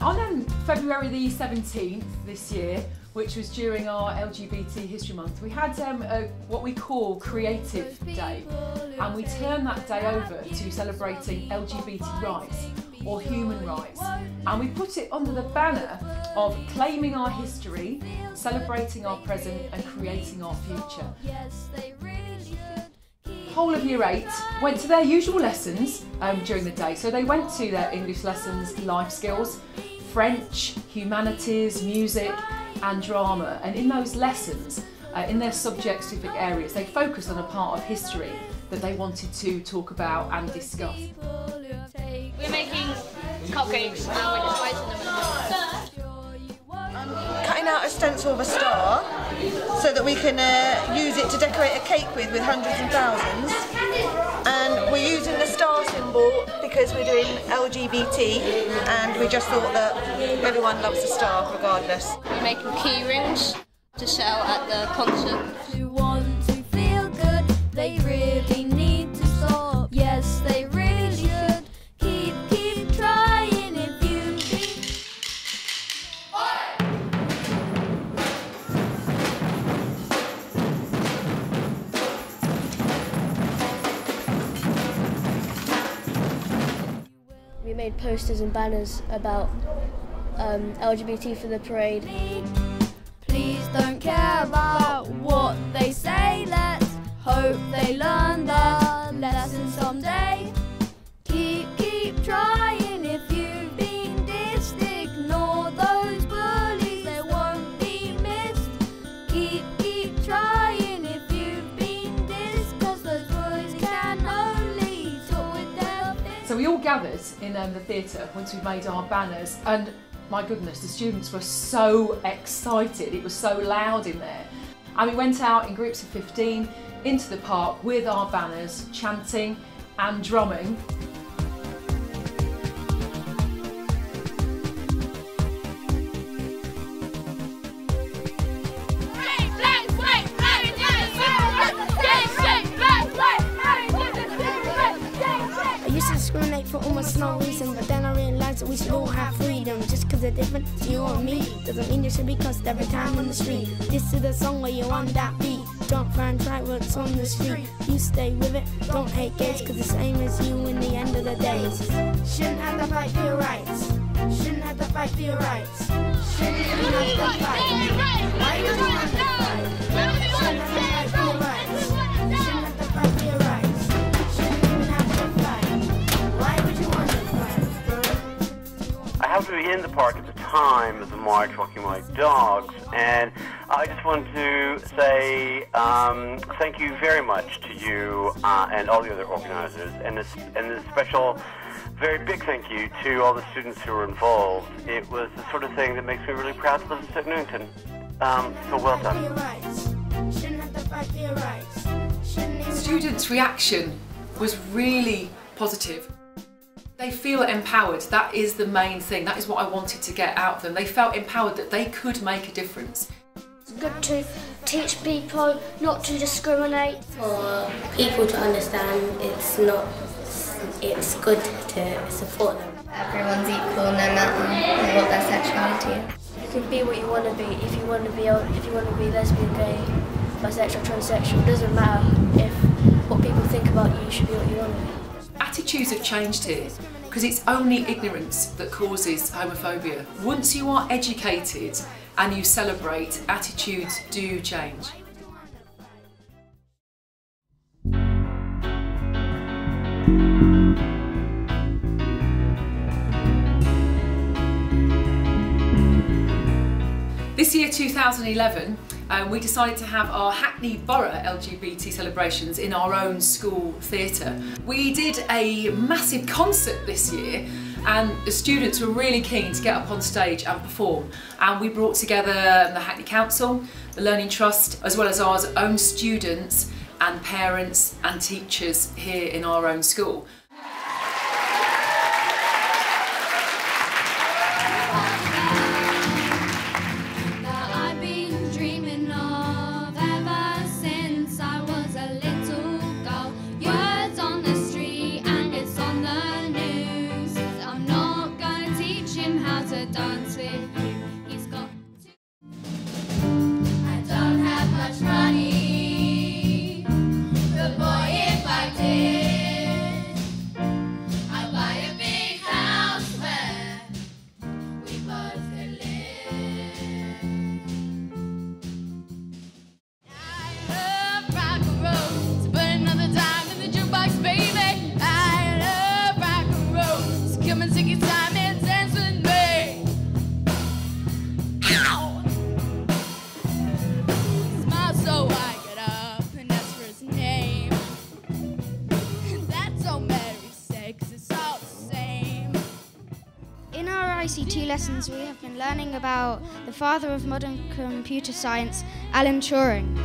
On February the 17th this year, which was during our LGBT History Month, we had what we call Creative Day, and we turned that day over to celebrating LGBT rights or human rights, and we put it under the banner of claiming our history, celebrating our present and creating our future. The whole of Year 8 went to their usual lessons during the day, so they went to their English lessons, life skills, French, humanities, music and drama, and in those lessons, in their subject-specific areas, they focused on a part of history that they wanted to talk about and discuss. We're making cupcakes and we're just waiting them. I'm cutting out a stencil of a star so that we can use it to decorate a cake with hundreds and thousands. And we're using the star symbol because we're doing LGBT, and we just thought that everyone loves a star regardless. We're making key rings to sell at the concert. Who want to feel good, they really need to stop. Yes, they really should. Keep trying if you think. We made posters and banners about LGBT for the parade. Please don't care about what they say. Let's hope they learn their lesson someday. Keep trying if you've been dissed. Ignore those bullies, they won't be missed. Keep trying if you've been dissed, 'cause those bullies can only talk with their fists. So we all gathered in the theatre once we made our banners, and my goodness, the students were so excited, it was so loud in there. And we went out in groups of 15 into the park with our banners, chanting and drumming. I used to discriminate for almost no reason, but then I realised that we should all have freedom. Just 'cause they're different to you or me doesn't mean you should be cussed every time on the street. This is the song where you're on that beat. Don't try and try what's on the street. You stay with it, don't hate gays, 'cause the same as you in the end of the days. Shouldn't have to fight for your rights. Shouldn't have to fight for your rights. Shouldn't have to fight. Why would you have to fight? Shouldn't have to fight for your rights. Shouldn't have to fight for your rights. Shouldn't even have to fight. Why would you want to fight? I happened to be in the park at the time of the march walking my dogs, and I just want to say thank you very much to you and all the other organisers, and a special, very big thank you to all the students who were involved. It was the sort of thing that makes me really proud to live in Stoke Newington. So well done. Students' reaction was really positive. They feel empowered. That is the main thing. That is what I wanted to get out of them. They felt empowered that they could make a difference. It's good to teach people not to discriminate. For people to understand it's good to support them. Everyone's equal no matter what their sexuality is. You can be what you want to be. If you want to be lesbian, gay, bisexual, transsexual, it doesn't matter if what people think about you. You should be what you want to be. Attitudes have changed here because it's only ignorance that causes homophobia. Once you are educated and you celebrate, attitudes do change. This year, 2011, we decided to have our Hackney Borough LGBT celebrations in our own school theatre. We did a massive concert this year, and the students were really keen to get up on stage and perform. And we brought together the Hackney Council, the Learning Trust, as well as our own students and parents and teachers here in our own school. To ICT lessons we have been learning about the father of modern computer science, Alan Turing.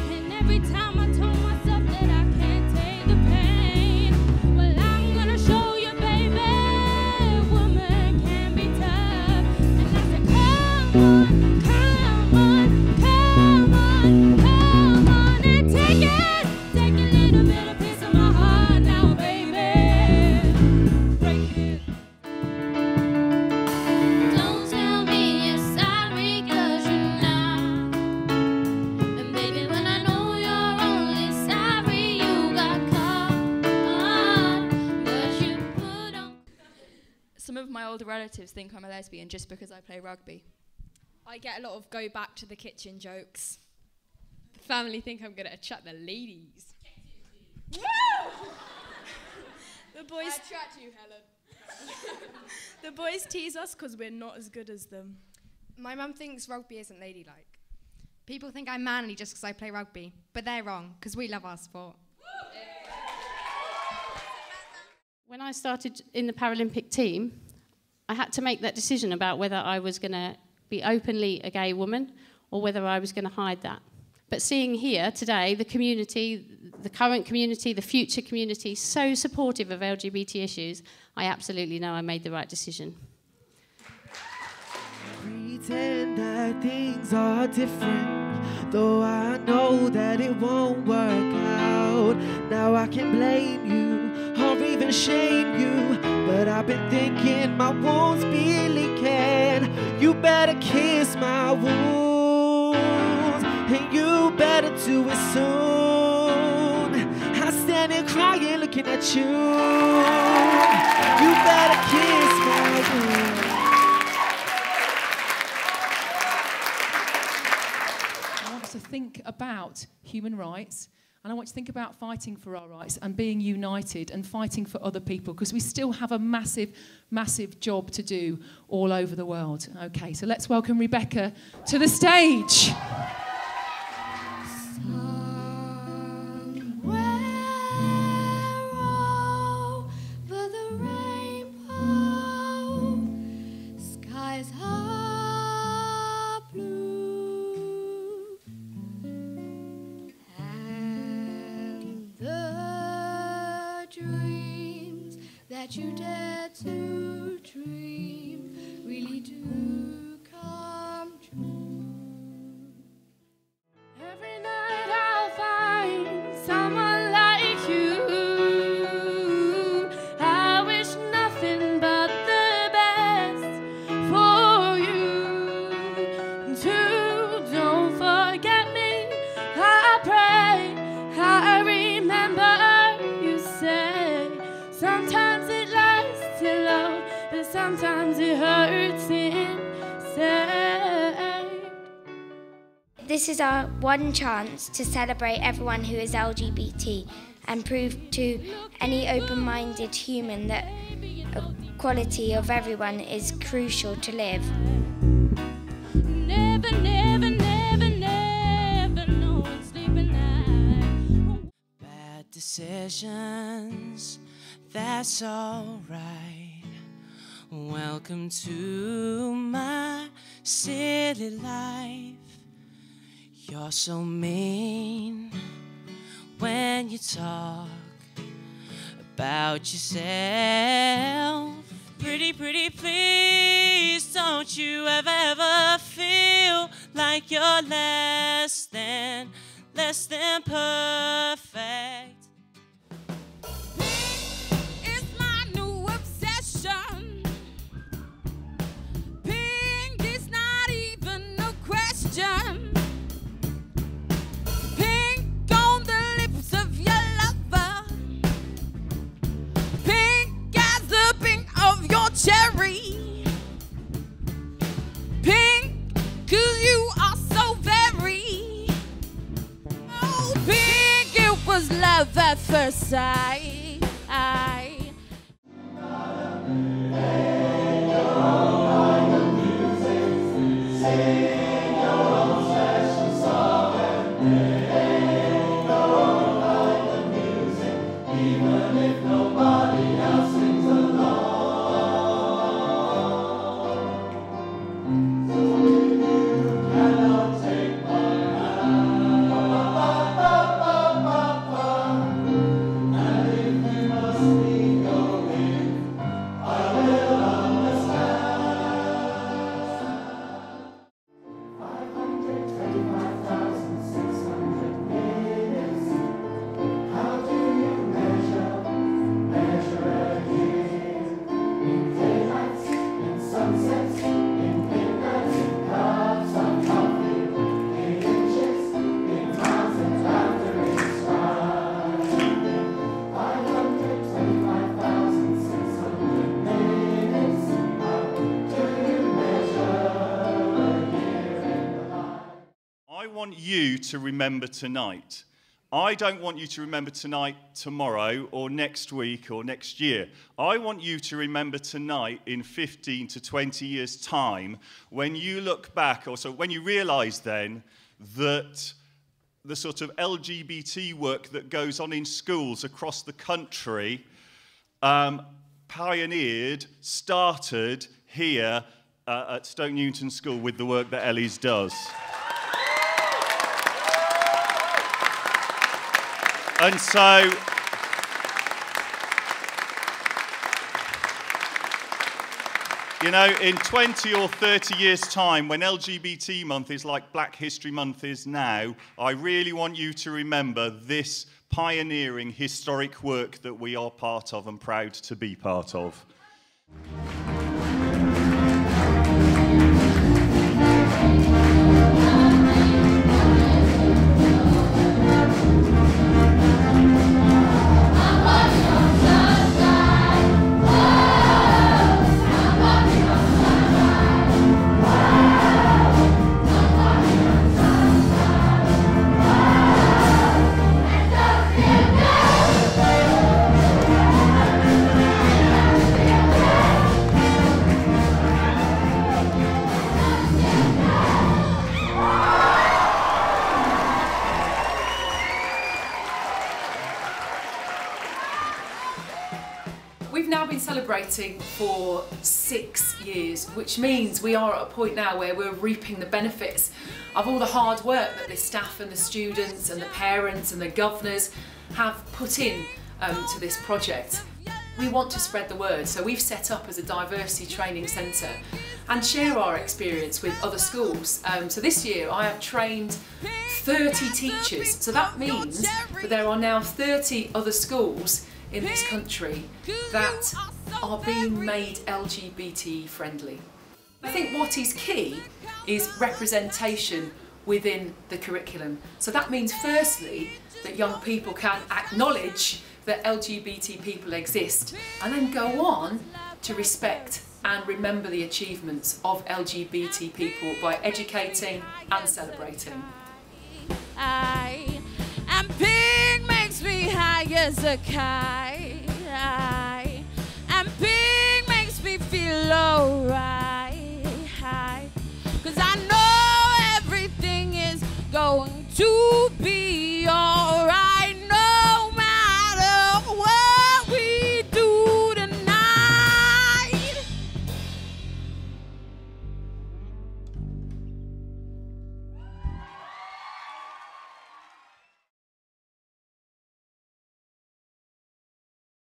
And every time I told myself that I can't take the pain, well, I'm gonna show you, baby, a woman can be tough. And I said, come on, come on, come on, come on, and take a little bit of piece of my heart now, baby. Break it. Don't tell me you're sorry, 'cause you're not. And baby, when I know you're only sorry you got caught, but you put on. Some of my older relatives think I'm a lesbian just because I play rugby. I get a lot of go back to the kitchen jokes. The family think I'm going to attract the ladies. The boys attract you, Helen. The boys tease us because we're not as good as them. My mum thinks rugby isn't ladylike. People think I'm manly just because I play rugby, but they're wrong, because we love our sport. When I started in the Paralympic team, I had to make that decision about whether I was going to be openly a gay woman or whether I was going to hide that. But seeing here today, the community, the current community, the future community, so supportive of LGBT issues, I absolutely know I made the right decision. Pretend that things are different, though I know that it won't work out. Now I can blame you or even shame you, but I've been thinking my wounds be leaking. You better kiss my wounds, and you better do it soon. I stand here crying looking at you. You better kiss my wounds. To think about human rights, and I want to think about fighting for our rights and being united and fighting for other people, because we still have a massive, massive job to do all over the world. Okay, so let's welcome Rebecca to the stage. That you dare to dream really do come true. Every night I'll find someone like you. I wish nothing but the best for you. Too, don't forget me, I pray. I remember you say sometimes but sometimes it hurts inside. This is our one chance to celebrate everyone who is LGBT and prove to any open-minded human that equality of everyone is crucial to live. Never, never, never, never, no one sleeping night. Bad decisions, that's alright. Welcome to my silly life. You're so mean when you talk about yourself. Pretty, pretty, please don't you ever feel like you're less than perfect. It's my new obsession. Pink is not even a question. Pink on the lips of your lover. Pink as the pink of your cherry. Pink, 'cause you are so very. Oh, pink, it was love at first sight. to remember tonight. I don't want you to remember tonight tomorrow or next week or next year. I want you to remember tonight in 15 to 20 years' time when you look back, or so when you realise then that the sort of LGBT work that goes on in schools across the country pioneered, started here at Stoke Newington School with the work that Ellie's does. And so, you know, in 20 or 30 years' time, when LGBT Month is like Black History Month is now, I really want you to remember this pioneering historic work that we are part of and proud to be part of. We've now been celebrating for 6 years, which means we are at a point now where we're reaping the benefits of all the hard work that the staff and the students and the parents and the governors have put in to this project. We want to spread the word, so we've set up as a diversity training centre and share our experience with other schools. So this year I have trained 30 teachers, so that means that there are now 30 other schools in this country that are being made LGBT friendly. I think what is key is representation within the curriculum. So that means firstly that young people can acknowledge that LGBT people exist and then go on to respect and remember the achievements of LGBT people by educating and celebrating. And pink makes me high as a kite, and pink makes me feel alright.